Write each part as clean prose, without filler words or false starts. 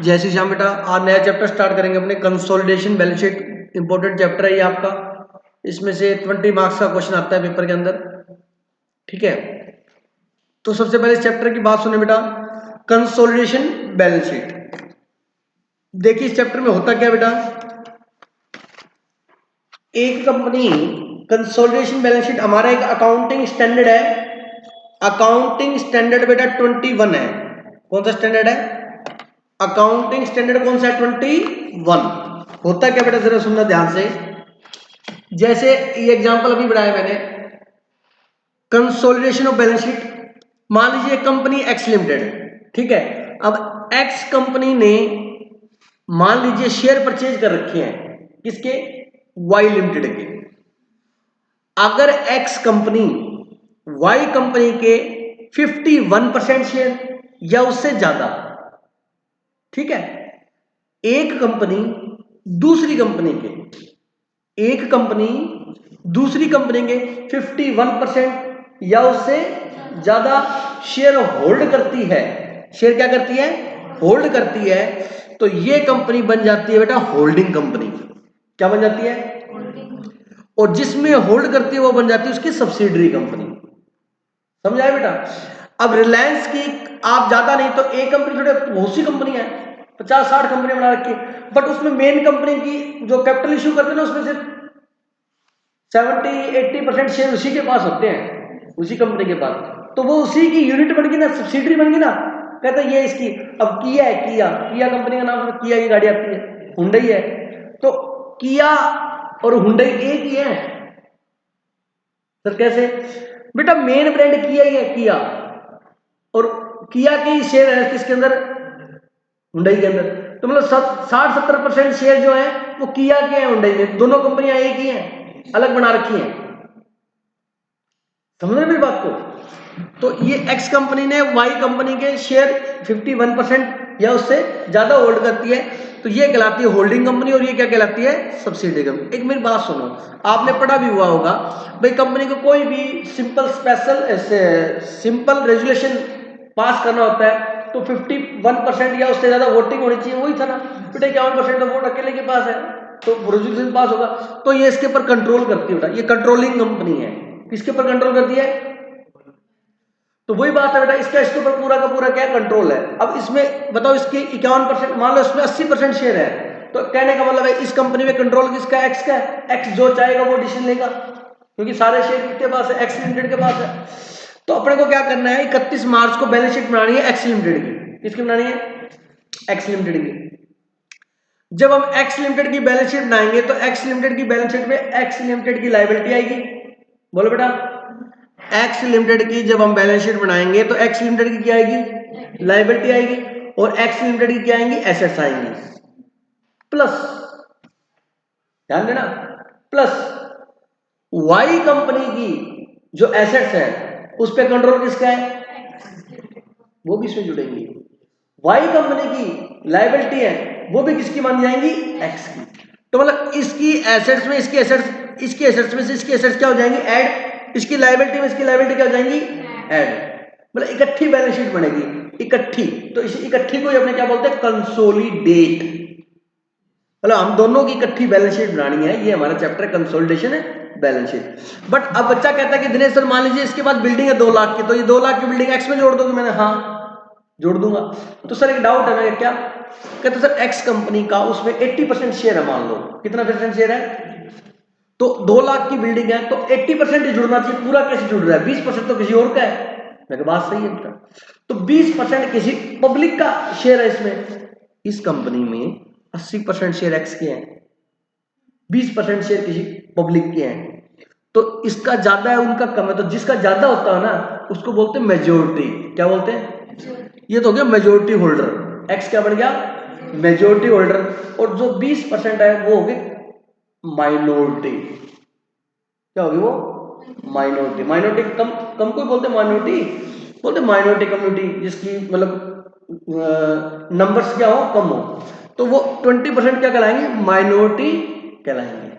जैसे श्याम बेटा आज नया चैप्टर स्टार्ट करेंगे अपने consolidation balance sheet. Important chapter है ये आपका, इसमें से 20 मार्क्स का क्वेश्चन आता है पेपर के अंदर, ठीक है। तो सबसे पहले इस चैप्टर की बात सुने बेटा, कंसोलिडेशन बैलेंस शीट। देखिए इस चैप्टर में होता क्या बेटा, एक कंपनी कंसोलिडेशन बैलेंस शीट, हमारा एक अकाउंटिंग स्टैंडर्ड है, अकाउंटिंग स्टैंडर्ड बेटा 21 है। कौन सा स्टैंडर्ड है? अकाउंटिंग स्टैंडर्ड कौन सा है? 21। होता क्या बेटा जरा सुनना ध्यान से। जैसे ये एग्जांपल अभी बढ़ाया मैंने, कंसोलिडेशन ऑफ बैलेंस शीट। मान लीजिए कंपनी एक्स लिमिटेड, ठीक है। अब एक्स कंपनी ने मान लीजिए शेयर परचेज कर रखे हैं, किसके? वाई लिमिटेड के। अगर एक्स कंपनी वाई कंपनी के 51% शेयर या उससे ज्यादा, ठीक है, एक कंपनी दूसरी कंपनी के, एक कंपनी दूसरी कंपनी के 51% या उससे ज्यादा शेयर होल्ड करती है, शेयर क्या करती है? होल्ड करती है, तो ये कंपनी बन जाती है बेटा होल्डिंग कंपनी। क्या बन जाती है? और जिसमें होल्ड करती है वो बन जाती है उसकी सब्सिडरी कंपनी। समझाए बेटा? अब रिलायंस की आप ज्यादा नहीं तो एक कंपनी, थोड़े बहुत सी कंपनी है, 50-60 कंपनी बना रखी है, बट उसमें मेन कंपनी की जो कैपिटल इश्यू करते हैं ना, उसमें से 70-80% शेयर उसी के पास होते हैं, उसी कंपनी के पास। तो वो उसी की यूनिट बन गई ना, सब्सिडरी बन गई ना। कहते हैं ये इसकी, अब किया है, किया किया कंपनी का नाम, किया की गाड़ी आती है, हुंडई है, तो किया और हुंडई एक ही है सर। कैसे बेटा? मेन ब्रांड किया ही है, किया, और किया के ही शेयर है किसके अंदर? हुंडई के अंदर। तो मतलब 60-70% शेयर जो है वो किया के हैं, हुंडई में। दोनों कंपनियां एक ही हैं, अलग बना रखी हैं। समझ रहे मेरी बात को? तो ये एक्स कंपनी ने वाई कंपनी के शेयर 51% या उससे ज्यादा होल्ड करती है, तो ये कहलाती है होल्डिंग कंपनी, और ये क्या कहलाती है? Subsidiary company. एक मेरी बात सुनो, आपने पढ़ा भी हुआ होगा भाई, कंपनी को कोई भी सिंपल रेजुलेशन पास करना होता है तो 51% या उससे ज्यादा वोटिंग होनी चाहिए। वही था ना बेटा, 51% तो वोट अकेले के पास है तो रेजुलेशन पास होगा। तो ये इसके ऊपर कंट्रोल करती है बेटा, ये कंट्रोलिंग कंपनी है। किसके ऊपर कंट्रोल करती है? तो वही बात है बेटा, इसका इसके ऊपर पूरा का पूरा क्या कंट्रोल है। अब इसमें बताओ, इसके 51%, मान लो इसमें 80% शेयर है, तो कहने का मतलब है इस कंपनी में कंट्रोल किसका? एक्स का। एक्स जो चाहेगा वो डिसीजन लेगा, क्योंकि सारे शेयर किसके पास है? एक्स लिमिटेड के पास है। तो अपने को क्या करना है, 31 मार्च को बैलेंस शीट बनानी है एक्स लिमिटेड की। किसकी बनानी है? एक्स लिमिटेड की। जब हम एक्स लिमिटेड की बैलेंस शीट बनाएंगे तो एक्स लिमिटेड की बैलेंस शीट में एक्स लिमिटेड की लायबिलिटी आएगी। बोलो बेटा, एक्स लिमिटेड की जब हम बैलेंस शीट बनाएंगे तो एक्स लिमिटेड की क्या आएगी? लायबिलिटी आएगी, और एक्स लिमिटेड की क्या आएंगी? एसेट्स आएंगी। प्लस, ध्यान देना, प्लस वाई कंपनी की जो एसेट्स है उस पर कंट्रोल किसका है? वो भी इसमें जुड़ेंगी। वाई कंपनी की लायबिलिटी है वो भी किसकी मानी जाएंगी? एक्स की। तो मतलब इसकी एसेट्स में इसकी एसेट्स, इसकी एसेट्स में से इसकी एसेट्स क्या हो जाएंगी? ऐड। इसकी लायबिलिटी में इसकी लायबिलिटी क्या हो जाएंगी? ऐड। मतलब इकट्ठी बैलेंस शीट बनेगी, इकट्ठी। तो इस इकट्ठी को अपने क्या बोलते हैं? कंसोलिडेट। मतलब हम दोनों की इकट्ठी बैलेंस शीट बनानी है, ये हमारा चैप्टर कंसोलिडेशन है बैलेंस शीट। बट अब बच्चा कहता है कि दिनेश सर मान लीजिए इसके बाद बिल्डिंग है 2 लाख की, तो ये 2 लाख की बिल्डिंग एक्स में जोड़ दोगे? मैंने हाँ जोड़ दूंगा। तो सर एक डाउट है, मैं क्या कहते सर, एक्स कंपनी का उसमें 80% शेयर है, मान लो कितना परसेंट शेयर है? तो 2 लाख की बिल्डिंग है तो 80% ही जुड़ना चाहिए, पूरा कैसे जुड़ रहा है? 20% तो किसी और का है। मेरी बात सही है बेटा? तो 20% किसी पब्लिक का शेयर है इसमें। इस कंपनी में 80% शेयर एक्स के हैं, 20% शेयर किसी पब्लिक के हैं, तो इसका ज्यादा है उनका कम है, तो जिसका ज्यादा होता है ना उसको बोलते हैं मेजोरिटी। क्या बोलते हैं? ये तो हो गया मेजोरिटी होल्डर। एक्स क्या बन गया? Majority holder. और जो 20% है वो हो गए माइनॉरिटी। क्या होगी वो? माइनॉरिटी। माइनॉरिटी कम, कम को बोलते हैं माइनॉरिटी, बोलते माइनॉरिटी कम्युनिटी, जिसकी मतलब नंबर्स क्या हो? कम हो। तो वो 20% क्या कहलाएंगे? माइनॉरिटी कहलाएंगे।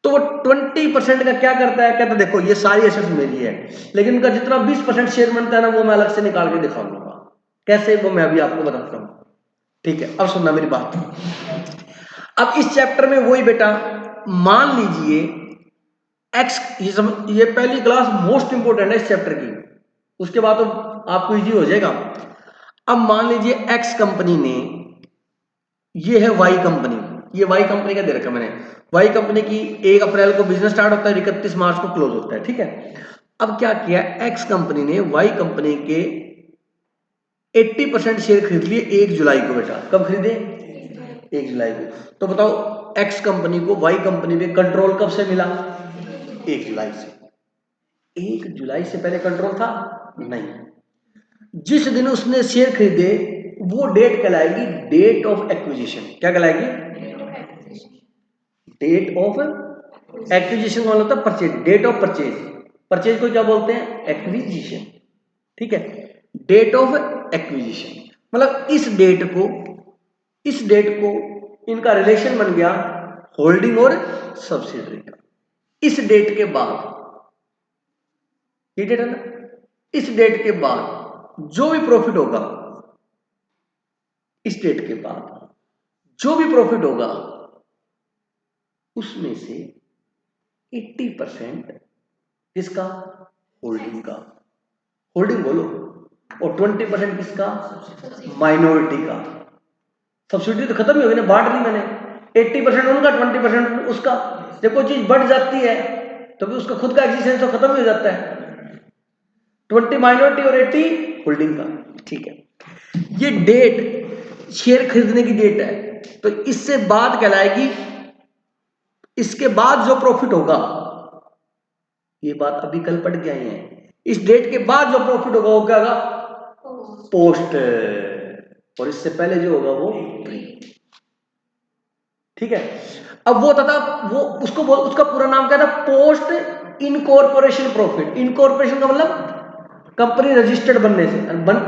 तो वो 20% का क्या करता है? कहता है देखो ये सारी एसेट्स मेरी है, लेकिन उनका जितना 20% शेयर बनता है ना वो मैं अलग से निकाल के दिखाऊंगा। कैसे? वो मैं अभी आपको बताता हूं। ठीक है, अब सुनना मेरी बात। अब इस चैप्टर में वही बेटा, मान लीजिए एक्स, ये पहली क्लास मोस्ट इंपोर्टेंट है इस चैप्टर की, उसके बाद तो आपको इजी हो जाएगा। अब मान लीजिए एक्स कंपनी ने, ये है वाई कंपनी, ये वाई कंपनी का दे रखा मैंने, वाई कंपनी की 1 अप्रैल को बिजनेस स्टार्ट होता है, 31 मार्च को क्लोज होता है, ठीक है। अब क्या किया, एक्स कंपनी ने वाई कंपनी के 80% शेयर खरीद लिए 1 जुलाई को बेटा। कब खरीदे? 1 जुलाई को। तो बताओ एक्स कंपनी को वाई कंपनी में कंट्रोल कब से मिला? 1 जुलाई से। 1 जुलाई से पहले कंट्रोल था? नहीं। जिस दिन उसने शेयर खरीदे वो डेट कहलाएगी डेट ऑफ एक्विजिशन। क्या कहलाएगी? डेट ऑफ एक्विजिशन का मतलब होता है purchase, date of purchase. Purchase को क्या बोलते हैं? एक्विजिशन, ठीक है। डेट ऑफ एक्विजिशन मतलब इस डेट को इनका रिलेशन बन गया होल्डिंग और सब्सिडरी का। इस डेट के बाद, ये डेट है ना, इस डेट के बाद जो भी प्रॉफिट होगा, इस डेट के बाद जो भी प्रॉफिट होगा उसमें से 80% किसका? होल्डिंग का, होल्डिंग बोलो, और 20% किसका? माइनॉरिटी का। सब्सिडी तो खत्म ही होगी ना, बांट ली मैंने, 80% उनका 20% उसका। जब कोई चीज बढ़ जाती है तो भी उसका खुद का एग्जिस्टेंस तो खत्म हो जाता है। 20 माइनॉरिटी और 80 होल्डिंग का, ठीक है। ये डेट शेयर खरीदने की डेट है, तो इससे बाद कहलाएगी, इसके बाद जो प्रॉफिट होगा, ये बात अभी कल पढ़ के आई है, इस डेट के बाद जो प्रॉफिट होगा वो क्या होगा? पोस्ट। और इससे पहले जो होगा वो प्री, ठीक है। अब वो तथा वो उसका पूरा नाम क्या था? Post incorporation profit. इनकॉर्पोरेशन का मतलब कंपनी रजिस्टर्ड बनने से,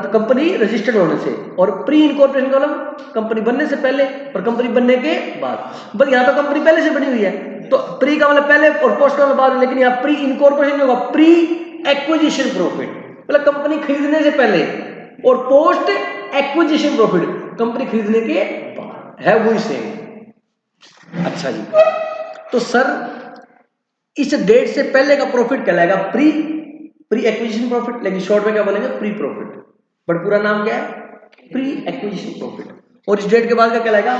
कंपनी रजिस्टर्ड होने से, और प्री इनकॉर्पोरेशन का मतलब कंपनी बनने से पहले और कंपनी बनने के बाद। बस यहां तो कंपनी पहले से बनी हुई है, तो प्री का मतलब पहले और पोस्ट का मतलब बाद में, लेकिन यहां प्री इनकॉर्पोरेशन होगा प्री एक्विजिशन प्रॉफिट, मतलब कंपनी खरीदने से पहले, और पोस्ट एक्विजिशन प्रॉफिट कंपनी खरीदने के बाद, है वही सेम। अच्छा जी, तो सर इस डेट से पहले का प्रॉफिट कहलाएगा प्री एक्विजिशन प्रॉफिट, लेकिन शॉर्ट में क्या बोलेंगे? Pre profit. बट पूरा नाम क्या है? Pre acquisition profit. और इस डेट के बाद क्या कहलाएगा?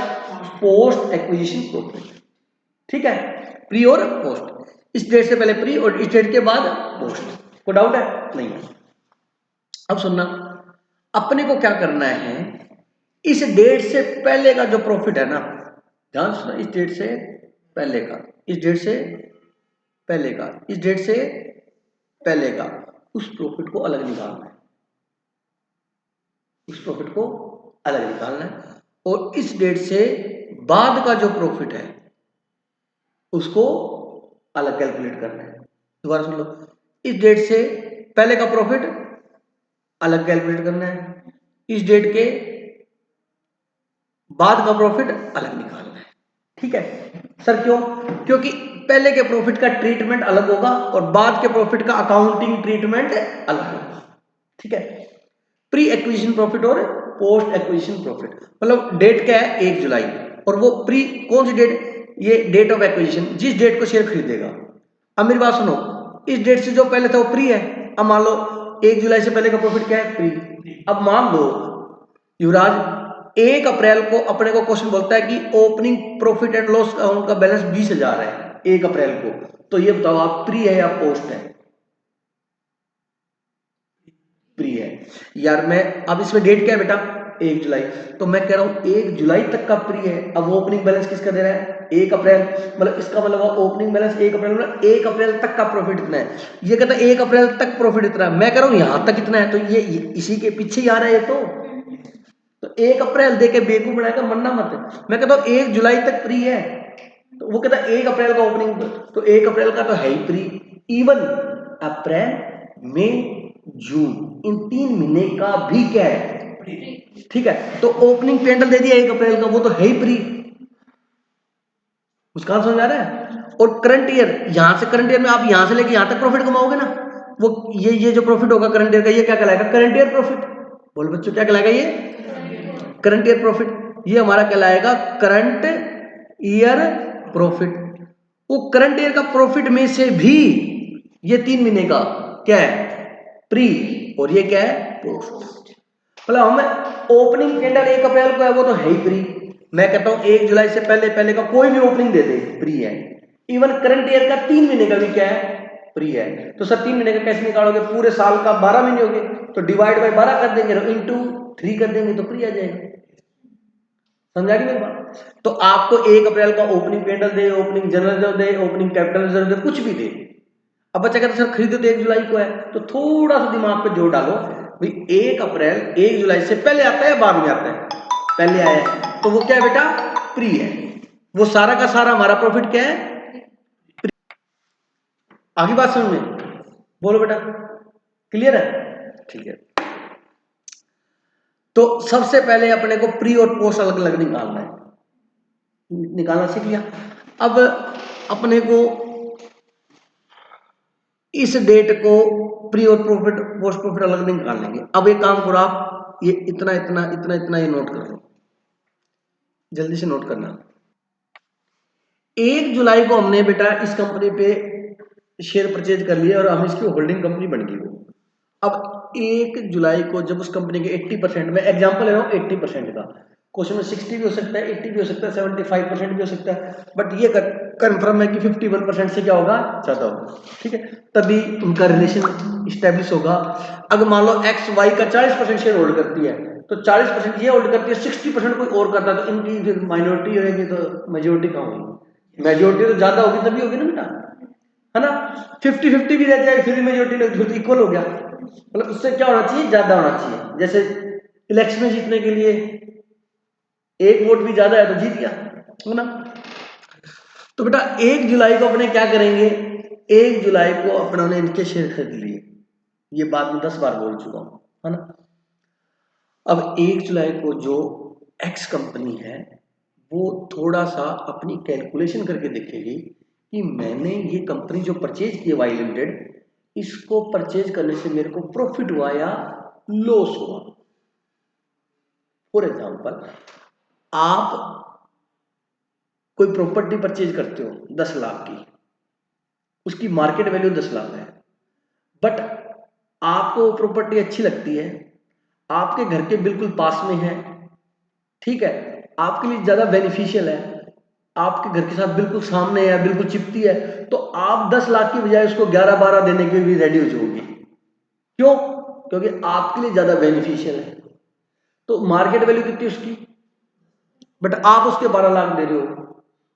पोस्ट एक्विजिशन प्रॉफिट, ठीक है। प्री और पोस्ट, इस डेट से पहले प्री और इस डेट के बाद पोस्ट। कोई डाउट है? नहीं है। अब सुनना, अपने को क्या करना है, इस डेट से पहले का जो प्रॉफिट है ना, ध्यान सुना, इस डेट से पहले का, इस डेट से पहले का, इस डेट से पहले का, उस प्रॉफिट को अलग निकालना है, उस प्रॉफिट को अलग निकालना है। और इस डेट से बाद का जो प्रॉफिट है उसको अलग कैलकुलेट करना है। दोबारा सुन लो, इस डेट से पहले का प्रॉफिट अलग कैलकुलेट करना है, इस डेट के बाद का प्रॉफिट अलग निकालना है, ठीक है। सर क्यों? क्योंकि पहले के प्रॉफिट का ट्रीटमेंट अलग होगा और बाद के प्रॉफिट का अकाउंटिंग ट्रीटमेंट अलग होगा, ठीक है। प्री एक्विजिशन प्रॉफिट और पोस्ट एक्विजिशन प्रॉफिट, मतलब डेट क्या है? 1 जुलाई, और वो प्री कौन सी डेट? ये डेट ऑफ एक्विजिशन, जिस डेट को शेयर खरीदेगा। अब मेरी बात सुनो, इस डेट से जो पहले था वो प्री है। अब मान लो 1 जुलाई से पहले का प्रॉफिट क्या है? प्री। अब मान लो युवराज 1 अप्रैल को अपने को क्वेश्चन बोलता है कि opening profit and loss account का बैलेंस 20,000 है 1 अप्रैल को, तो ये बताओ आप प्री है या पोस्ट है? प्री है यार। मैं अब इसमें डेट क्या है बेटा? 1 जुलाई, तो मैं कह रहा हूं 1 जुलाई तक का प्री है। अब वो ओपनिंग बैलेंस किसका दे रहा है? 1 अप्रैल, मतलब इसका मतलब ओपनिंग बैलेंस 1 अप्रैल, मतलब 1 अप्रैल तक का प्रॉफिट इतना है। ये कहता है 1 अप्रैल तक प्रॉफिट इतना है, मैं कह रहा हूं यहां तक इतना है, तो ये इसी के पीछे ही आ रहा है ये तो 1 अप्रैल दे के बेवकूफ बनाएगा, मरना मत। मैं कहता हूं 1 जुलाई तक प्री है, तो वो कहता है 1 अप्रैल का ओपनिंग, तो 1 अप्रैल का तो है ही प्री। इवन अप्रैल मई जून इन 3 महीने का भी क्या है? ठीक है। तो ओपनिंग पेंडल दे दिया 1 अप्रैल का, वो तो है ही प्री। उसका समझ आ रहा है? और करंट ईयर, यहां से करंट ईयर में आप यहां से लेके यहां तक प्रॉफिट कमाओगे ना, वो ये जो प्रॉफिट होगा करंट ईयर का, ये क्या कहलाएगा? Current year profit. बोल बच्चों क्या कहलाएगा? ये करंट ईयर प्रॉफिट। ये हमारा कहलाएगा करंट ईयर प्रॉफिट। वो करंट ईयर का प्रॉफिट में से भी ये 3 महीने का क्या है, प्री, और ये क्या है, पोस्ट। मतलब हमें ओपनिंग कैंडल 1 अप्रैल को है, वो तो है ही प्री। मैं कहता हूं 1 जुलाई से पहले का कोई भी ओपनिंग दे दे, प्री है। इवन करंट ईयर का 3 महीने का भी क्या है, प्री है। तो सर 3 महीने का कैसे निकालोगे, पूरे साल का 12 महीने हो गए, तो डिवाइड बाय 12 कर देंगे, इंटू 3 कर देंगे, तो प्री आ जाएगा। समझा कि मेरी बात? तो आपको 1 अप्रैल का ओपनिंग कैंडल दे, ओपनिंग जनरल रिजर्व दे, ओपनिंग कैपिटल रिजर्व दे, कुछ भी दे, अब बच्चा कहता सर खरीदो तो 1 जुलाई को है, तो थोड़ा सा दिमाग पे जोर डालो भाई, 1 अप्रैल 1 जुलाई से पहले आता है, बाद में आता है, पहले आया है, तो वो क्या है बेटा, प्री है। वो सारा का सारा हमारा प्रॉफिट क्या है, प्री। आगे बात समझ में, बोलो बेटा, क्लियर है? ठीक है। तो सबसे पहले अपने को प्री और पोस्ट अलग अलग निकालना है, निकालना सीख लिया। अब अपने को इस डेट को प्री और प्रॉफिट पोस्ट प्रॉफिट अलग निकाल लेंगे। अब एक काम करो आप, ये इतना इतना इतना इतना ये नोट कर लो, जल्दी से नोट करना। 1 जुलाई को हमने बेटा इस कंपनी पे शेयर परचेज कर लिया और हम इसकी होल्डिंग कंपनी बन गई वो। अब 1 जुलाई को जब उस कंपनी के 80%, में एग्जांपल ले रहा हूँ 80% का, क्वेश्चन में 60 भी हो सकता है, 80 भी हो सकता है, 75% भी हो सकता है, बट ये कंफर्म है कि 51% से क्या होगा, ज्यादा होगा, ठीक है, तभी उनका रिलेशन स्टैब्लिश होगा। अगर मान लो एक्स वाई का 40% शेयर होल्ड करती है, तो 40% ये होल्ड करती है, 60% कोई और करता है, तो इनकी फिर माइनॉरिटी रहेगी, तो मेजोरिटी कहाँ होगी, मेजोरिटी तो ज्यादा होगी तभी होगी ना बेटा, है ना। 50-50 भी रह जाए फिर मेजोरिटी नहीं, फिर तो इक्वल हो गया। मतलब उससे क्या होना चाहिए, ज्यादा होना चाहिए। जैसे इलेक्शन में जीतने के लिए 1 वोट भी ज्यादा है तो जीत गया, है ना। तो बेटा 1 जुलाई को अपने क्या करेंगे, 1 जुलाई को अपना ने इनके शेयर खरीद लिए, ये बात मैं 10 बार बोल चुका हूं, है ना। अब 1 जुलाई को जो एक्स कंपनी है वो थोड़ा सा अपनी कैलकुलेशन करके देखेगी कि मैंने ये कंपनी जो परचेज की है वाई लिमिटेड, इसको परचेज करने से मेरे को प्रॉफिट हुआ या लॉस हुआ। फॉर एग्जांपल, आप कोई प्रॉपर्टी परचेज करते हो 10 लाख की, उसकी मार्केट वैल्यू 10 लाख है, बट आपको प्रॉपर्टी अच्छी लगती है, आपके घर के बिल्कुल पास में है, ठीक है, आपके लिए ज्यादा बेनिफिशियल है, आपके घर के साथ बिल्कुल सामने है, बिल्कुल चिपती है, तो आप 10 लाख की बजाय उसको 11-12 देने के भी रेडी हो जाओगे। क्यों? क्योंकि आपके लिए ज्यादा बेनिफिशियल है। तो मार्केट वैल्यू कितनी उसकी, बट आप उसके 12 लाख दे रहे हो,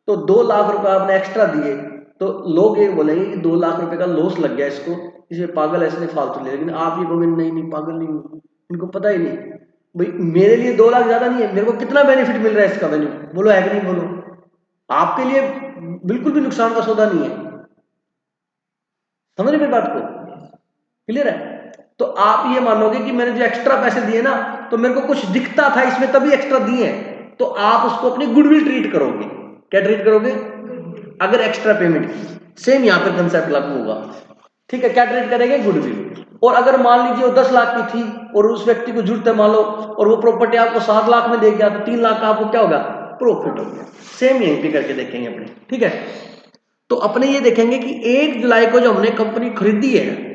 तो 2 लाख रुपए आपने एक्स्ट्रा दिए, तो लोग ये बोलेंगे कि 2 लाख रुपए का लॉस लग गया इसको, इसे पागल है, इसने फालतू ले। लेकिन आप ये कहोगे नहीं नहीं पागल नहीं हूं, इनको पता ही नहीं भाई मेरे लिए 2 लाख ज्यादा नहीं है, मेरे को कितना बेनिफिट मिल रहा है इसका वैल्यू, बोलो है कि नहीं, बोलो। आपके लिए बिल्कुल भी नुकसान का सौदा नहीं है। समझ रहे मेरी बात को, क्लियर है? तो आप ये मानोगे कि मैंने जो एक्स्ट्रा पैसे दिए ना, तो मेरे को कुछ दिखता था इसमें तभी एक्स्ट्रा दिए हैं, तो आप उसको अपनी गुडविल ट्रीट करोगे। क्या ट्रीट करोगे? अगर एक्स्ट्रा पेमेंट की। सेम यहां पर कंसेप्ट लागू होगा, ठीक है। क्या ट्रीट करेंगे? गुडविल। और अगर मान लीजिए वो 10 लाख की थी और उस व्यक्ति को जरूरत है मान लो, और वो प्रॉपर्टी आपको 7 लाख में दे गया, तो 3 लाख का आपको क्या होगा? प्रॉफिट हो गया। सेम यहीं पे करके देखेंगे अपने, ठीक है। तो अपने ये देखेंगे कि 1 जुलाई को जो हमने कंपनी खरीदी है,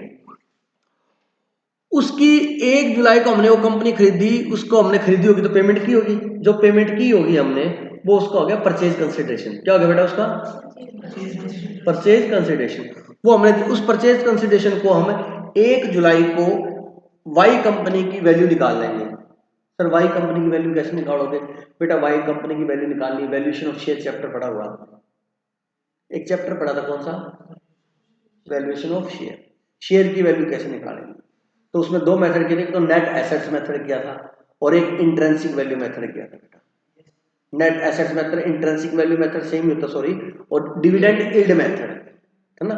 उसकी 1 जुलाई को हमने वो कंपनी खरीदी, उसको हमने खरीदी होगी तो पेमेंट की होगी, जो पेमेंट की होगी हमने वो उसका हो गया परचेज कंसिडरेशन। क्या हो गया बेटा उसका? Purchase consideration. वो हमने उस परचेज कंसिडरेशन को हम 1 जुलाई को वाई कंपनी की वैल्यू निकाल लेंगे। सर वाई कंपनी की वैल्यू कैसे निकालोगे? बेटा वाई कंपनी की वैल्यू निकालनी, वैल्यूएशन ऑफ शेयर चैप्टर पढ़ा हुआ, एक चैप्टर पढ़ा था, कौन सा? Valuation of share. शेयर की वैल्यू कैसे निकालेंगे? तो उसमें 2 मेथड किए थे, तो नेट एसेट्स मेथड किया था और एक इंट्रिंसिक वैल्यू मेथड किया था बेटा। Net assets method, intrinsic value method same ही होता, सॉरी, और डिविडेंड यील्ड मेथड, है ना।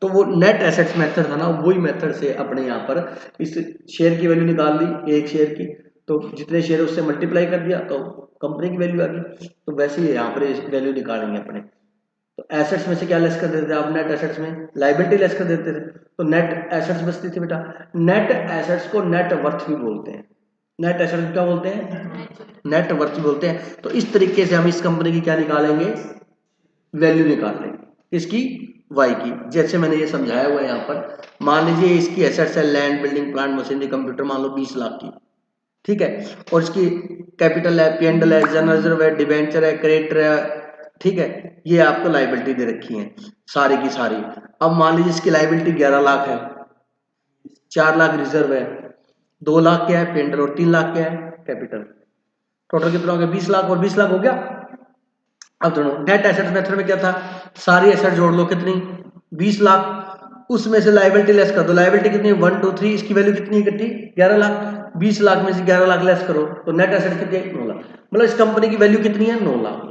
तो वो नेट एसेट्स मेथड था ना, वही मेथड से अपने यहाँ पर इस शेयर की वैल्यू निकाल ली, एक शेयर की, तो जितने शेयर उससे मल्टीप्लाई कर दिया तो कंपनी की वैल्यू आ गई। तो वैसे ही यहाँ पर वैल्यू निकालेंगे अपने। तो एसेट्स में से क्या लेस कर देते थे आप? नेट एसेट्स में लायबिलिटी लेस कर देते थे, तो नेट एसेट्स बचती थी बेटा। नेट एसेट्स को नेट वर्थ भी बोलते हैं, नेट एसेट क्या बोलते हैं, नेट वर्थ बोलते हैं। तो इस तरीके से हम इस कंपनी की क्या निकालेंगे, वैल्यू निकाल लेंगे इसकी, वाई की। जैसे मैंने ये समझाया हुआ है यहाँ पर, मान लीजिए इसकी एसेट्स है land, building, plant, machinery, computer, मान लो 20 लाख की, ठीक है। और इसकी कैपिटल है, P&L है, जनरल रिजर्व है, डिबेंचर है, क्रेडिटर है, ठीक है। ये आपको लाइबिलिटी दे रखी है सारी की सारी। अब मान लीजिए इसकी लाइबिलिटी 11 लाख है, 4 लाख रिजर्व है, 2 लाख क्या है P&L और 3 लाख क्या है कैपिटल। टोटल कितना हो गया, 20 लाख और 20 लाख हो गया। अब दोनों नेट एसेट्स मेथड में क्या था, सारी एसेट जोड़ लो, कितनी 20 लाख, उसमें से लायबिलिटी लेस कर दो। लायबिलिटी कितनी है 1 2 3, इसकी वैल्यू कितनी है, कितनी 11 लाख। 20 लाख में से 11 लाख लेस करो तो नेट एसेट कितनी है 9 लाख। मतलब इस कंपनी की वैल्यू कितनी है 9 लाख।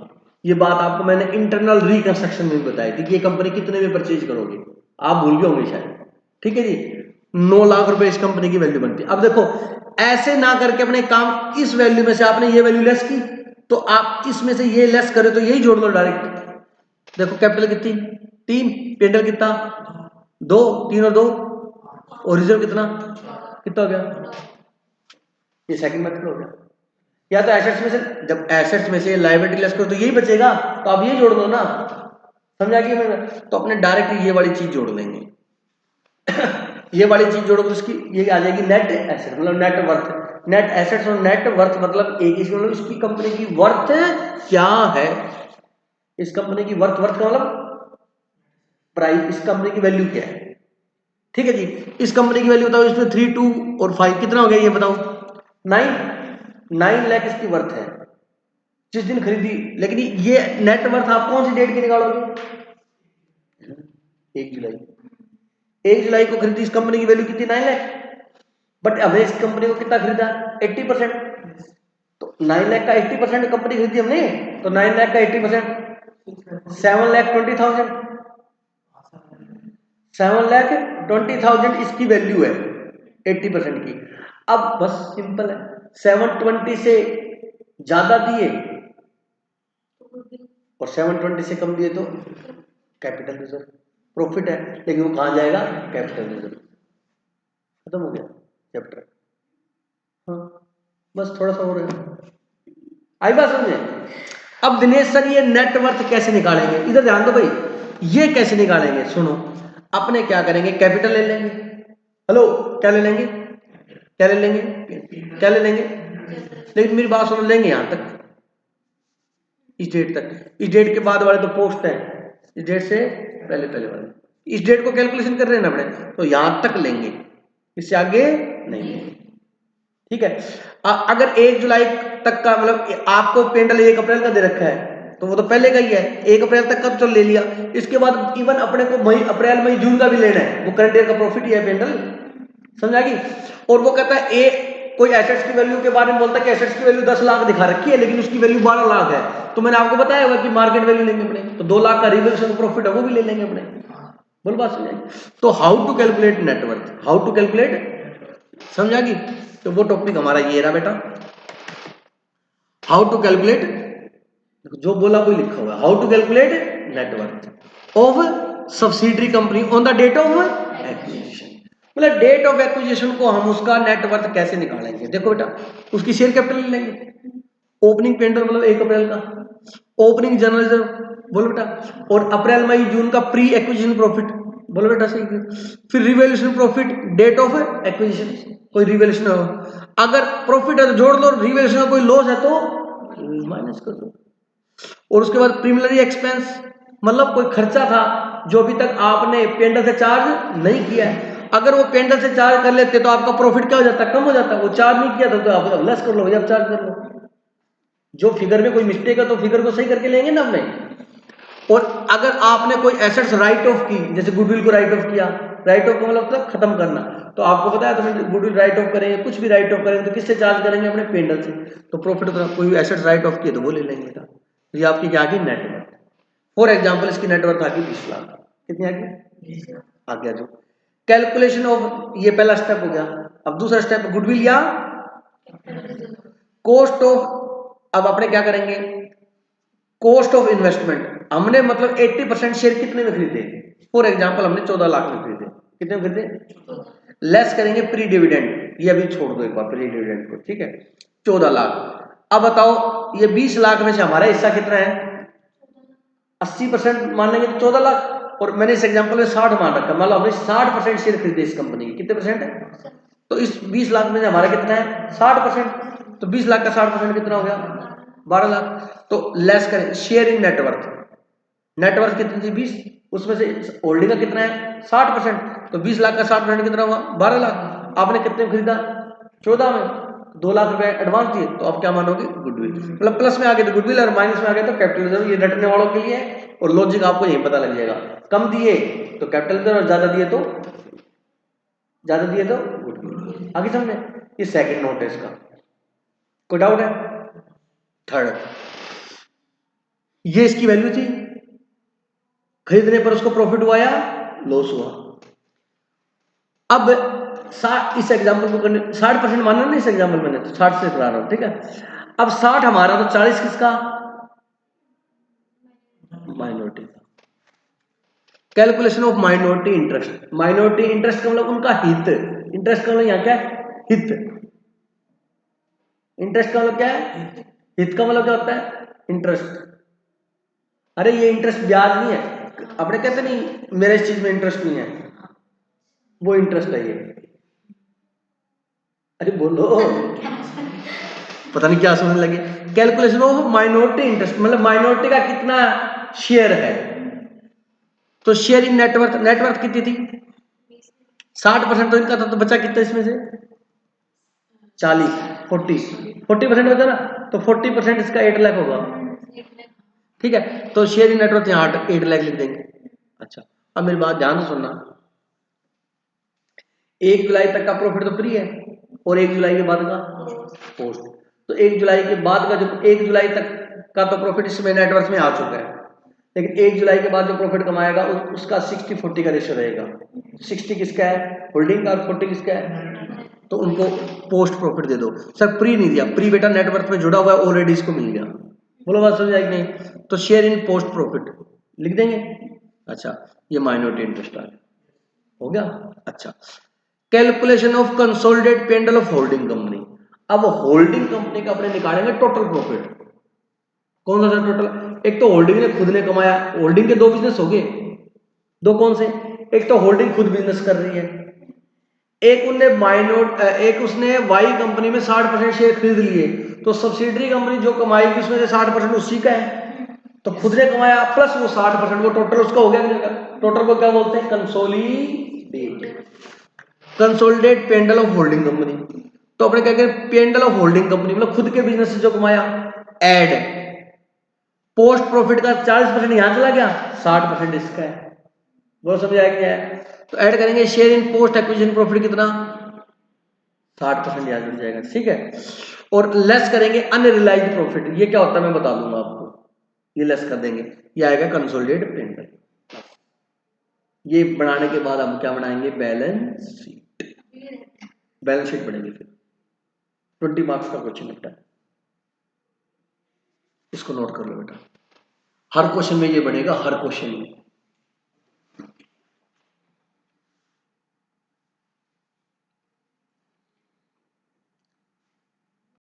ये बात आपको मैंने इंटरनल रिकंस्ट्रक्शन में बताई थी कि ये कंपनी कितने में परचेज करोगे, आप भूल गए होंगे शायद, ठीक है जी। 9 लाख रुपए इस कंपनी की वैल्यू बनती है। अब देखो ऐसे ना करके अपने काम, इस वैल्यू में से आपने ये वैल्यू लेस की तो आप इसमें से ये लेस करो तो यही जोड़ लो डायरेक्ट। देखो कैपिटल कितनी 3, P&L कितना 2, 3 और 2, और रिजर्व कितना कितना हो गया, ये सेकंड मेथड हो गया। या तो एसेट्स में से, जब एसेट्स में से लायबिलिटी लेस करो तो यही बचेगा, तो आप ये जोड़ दो ना, समझा कि मैं, तो अपने डायरेक्ट ये वाली चीज जोड़ लेंगे। ये वाली चीज जोड़ो तो इसकी ये आ जाएगी नेट एसेट, मतलब नेट वर्थ। नेट एसेट्स और नेट वर्थ मतलब एक ही, मतलब इसकी कंपनी की वर्थ क्या है, इस कंपनी की वर्थ, वर्थ का मतलब प्राइस, इस कंपनी की वैल्यू क्या है, ठीक है जी। इस कंपनी की वैल्यू बताओ, इसमें 3 2 और 5 कितना हो गया ये बताओ, 9 लाख इसकी वर्थ है जिस दिन खरीदी। लेकिन ये नेट वर्थ आप कौन सी डेट की निकालोगे, 1 जुलाई। 1 जुलाई को खरीदी इस कंपनी की वैल्यू कितनी 9 लाख, बट हमने इस कंपनी को कितना खरीदा 80%, तो 9 लाख का 80% कंपनी खरीदी हमने, तो 9 लाख का 80% 7,20,000, 7,20,000 इसकी वैल्यू है 80% की। अब बस सिंपल है, 720 से ज्यादा दिए और 720 से कम दिए तो कैपिटल रिजर्व, प्रॉफिट है लेकिन वो कहां जाएगा, कैपिटल रिजर्व। खत्म हो गया चैप्टर। हाँ बस थोड़ा सा और है, आई बात समझे। अब दिनेश सर ये नेटवर्थ कैसे निकालेंगे, इधर ध्यान दो भाई, ये कैसे निकालेंगे सुनो। अपने क्या करेंगे, कैपिटल ले लेंगे, हेलो क्या ले लेंगे, क्या ले लेंगे, क्या ले लेंगे, लेकिन मेरी बात सुनो, लेंगे यहां तक, इस डेट तक, इस डेट के बाद वाले तो पोस्ट है, इस डेट से पहले पहले वाले, इस डेट को कैलकुलेशन कर रहे हैं ना अपने, तो यहां तक लेंगे, इससे आगे नहीं लेंगे, ठीक है। अगर 1 जुलाई तक का, मतलब आपको पेंडल 1 अप्रैल का दे रखा है तो वो तो पहले का ही है, 1 अप्रैल तक का तो ले लिया। इसके बाद इवन अपने को मई, अप्रैल मई जून का भी लेना है, वो करंट ईयर का प्रॉफिट ही है पेंडल, समझा कि। और वो कहता है कोई एसेट्स की वैल्यू के बारे में बोलता है कि एसेट्स की वैल्यू 10 लाख दिखा रखी है लेकिन उसकी वैल्यू 12 लाख है, तो मैंने आपको बताया हुआ कि मार्केट वैल्यू लेंगे अपने, तो 2 लाख का रिवैल्यूएशन प्रॉफिट है वो भी ले लेंगे अपने, बोल बात समझाई। तो how to calculate net worth, how to calculate, समझा कि। तो वो टॉपिक हमारा ये रहा बेटा, हाउ टू कैलकुलेट, जो बोला कोई लिखा हुआ, how to calculate net worth of subsidiary company on the date of acquisition. मतलब डेट ऑफ एक्विजिशन को हम उसका नेटवर्थ कैसे निकालेंगे, देखो बेटा, उसकी शेयर कैपिटल ले लेंगे, ओपनिंग पेंडल मतलब 1 अप्रैल का, ओपनिंग जनरल रिजर्व बोलो बेटा, और अप्रैल मई जून का प्री एक्विजिशन प्रॉफिट बोलो बेटा, सही। फिर revaluation profit date of acquisition, कोई रिवैल्यूएशन हो, अगर प्रॉफिट है तो जोड़ लो, रिवैल्यूएशन का कोई लॉस है तो माइनस कर दो। और उसके बाद प्रीमिनरी एक्सपेंस, मतलब कोई खर्चा था जो अभी तक आपने पेंडल से चार्ज नहीं किया है, अगर वो पेंडल से चार्ज कर लेते तो आपका प्रॉफिट क्या हो जाता, कम हो जाता, वो चार्ज नहीं किया था तो आप लेस कर लो भैया, चार्ज कर लो। जो फिगर में कोई मिस्टेक है तो फिगर को सही करके लेंगे ना हमने। और अगर आपने कोई एसेट्स राइट ऑफ की, जैसे गुडविल को राइट ऑफ किया, राइट ऑफ का मतलब था खत्म करना, तो आपको पता है तो गुडविल राइट ऑफ करेंगे, कुछ भी राइट ऑफ करेंगे तो किससे चार्ज करेंगे, अपने पेंडल से। तो प्रॉफिट तो कोई एसेट्स राइट ऑफ किए तो वो ले लेंगे था। तो ये आपकी क्या आ गई, नेटवर्थ। फॉर एग्जाम्पल इसकी नेटवर्थ आ गई 20 लाख, कितनी आ गई, आ गया जो कैलकुलेशन ऑफ, ये पहला स्टेप हो गया। अब दूसरा स्टेप गुडविल या कॉस्ट ऑफ, अब अपने क्या करेंगे, कॉस्ट ऑफ इन्वेस्टमेंट, हमने मतलब 80% शेयर कितने में खरीदे, फॉर एग्जांपल हमने 14 लाख में खरीदे, कितने में खरीदे, लेस करेंगे प्री डिविडेंड, ये अभी छोड़ दो एक बार प्री डिविडेंड को, ठीक है। 14 लाख। अब बताओ ये 20 लाख में से हमारा हिस्सा कितना है? 80% मान लेंगे तो 14 लाख, और मैंने इस एग्जांपल में 60 मान रखा, मतलब हमने 60% शेयर खरीदे इस कंपनी के, कितने परसेंट है? तो इस 20 लाख में से हमारा कितना है? 60%। तो 20 लाख का 60% कितना हो गया? 12 लाख। तो लेस करें शेयर इन नेटवर्थ, नेटवर्थ कितनी थी? 20, उसमें से होल्डिंग का कितना है? 60%। तो 20 लाख का 60% कितना हुआ? 12 लाख। आपने कितने में खरीदा? 14 में। 2 लाख रुपए एडवांस दिए, तो आप क्या मानोगे? गुडविल। मतलब प्लस में आ गए तो गुडविल और माइनस में आ गए तो कैपिटल रिजर्व। ये रटने वालों के लिए है, और लॉजिक आपको यही पता लग जाएगा। कम दिए तो कैपिटल रिजर्व, और ज्यादा दिए तो गुडविल। आगे समझे? ये सेकंड नोट है इसका, कोई डाउट है? थर्ड, ये इसकी वैल्यू थी, खरीदने पर उसको प्रॉफिट हुआ या लॉस हुआ। अब 60, इस एग्जांपल को करने 60% मानना ना इस एग्जांपल मैंने, तो 60 से करा रहा हूं, ठीक है। अब 60 हमारा, तो 40 किसका? माइनॉरिटी का। Calculation of minority interest. Minority interest का मतलब उनका हित, इंटरेस्ट का मतलब यहाँ क्या है? हित। इंटरेस्ट का मतलब क्या है? हित का मतलब क्या होता है? इंटरेस्ट। अरे ये इंटरेस्ट ब्याज नहीं है, अपने कहते नहीं मेरे इस चीज में इंटरेस्ट नहीं है, वो इंटरेस्ट है ये। अरे बोलो, पता नहीं क्या समझने लगे। कैलकुलेशन ऑफ माइनॉरिटी इंटरेस्ट मतलब माइनॉरिटी का कितना शेयर है। तो शेयर इन नेटवर्थ, नेटवर्थ कितनी थी? 60% तो इनका था, तो बचा कितना इसमें से? 40, 40% बचा ना, तो 40% इसका 8 लाख होगा, ठीक है। तो शेयर इन नेटवर्थ यहाँ 8 लाख लिख देंगे। अच्छा, अब मेरी बात ध्यान से सुनना। 1 जुलाई तक का प्रॉफिट तो फ्री है, और 1 जुलाई के बाद का पोस्ट। तो 1 जुलाई के बाद का जो 1 जुलाई तक का तो प्रॉफिट इसमें नेटवर्थ में आ चुका है, लेकिन 1 जुलाई के बाद जो प्रॉफिट कमाएगा उसका 60-40 का रेशियो रहेगा। 60 किसका है? होल्डिंग का, और 40 किसका है? तो उनको पोस्ट प्रॉफिट दे दो। सर प्री नहीं दिया, प्री बेटा नेटवर्थ में जुड़ा हुआ है ऑलरेडी, इसको मिल गया। बोलो बात समझ आएगी नहीं? तो शेयर इन पोस्ट प्रॉफिट लिख देंगे। अच्छा, ये माइनॉरिटी इंटरेस्ट आ गया, हो गया। अच्छा, calculation of consolidated P and L of holding company. अब होल्डिंग कंपनी का अपने निकालेंगे टोटल प्रॉफिट। कौन सा टोटल? एक तो होल्डिंग ने खुद ने कमाया, होल्डिंग के 2 बिजनेस हो गए। 2 कौन से? एक तो होल्डिंग खुद बिजनेस कर रही है, एक उनने एक उसने वाई कंपनी में 60% शेयर खरीद लिए, तो सब्सिडरी कंपनी जो कमाएगी उसमें से 60% उसी का है। तो खुद ने कमाया प्लस वो 60%, वो टोटल उसका हो गया। टोटल को क्या बोलते हैं? Consolidate P and L of holding company. तो अपने क्या करें? पेंडल ऑफ होल्डिंग कंपनी मतलब खुद के बिजनेस से जो कमाया, ऐड पोस्ट प्रॉफिट का 40% यहां चला गया, 60% इसका है। वो समझ आया क्या है? तो ऐड करेंगे share in post acquisition profit कितना? 60% याद रख जाएगा, ठीक है। और लेस करेंगे अनरियलाइज्ड प्रॉफिट। ये क्या होता है मैं बता दूंगा आपको, ये लेस कर देंगे, ये आएगा कंसोलिडेटेड पेंडल। ये बनाने के बाद हम क्या बनाएंगे? Balance sheet. बैलेंस शीट बनेगी फिर 20 मार्क्स का क्वेश्चन होता है, इसको नोट कर लो बेटा। हर क्वेश्चन में ये बनेगा, हर क्वेश्चन में।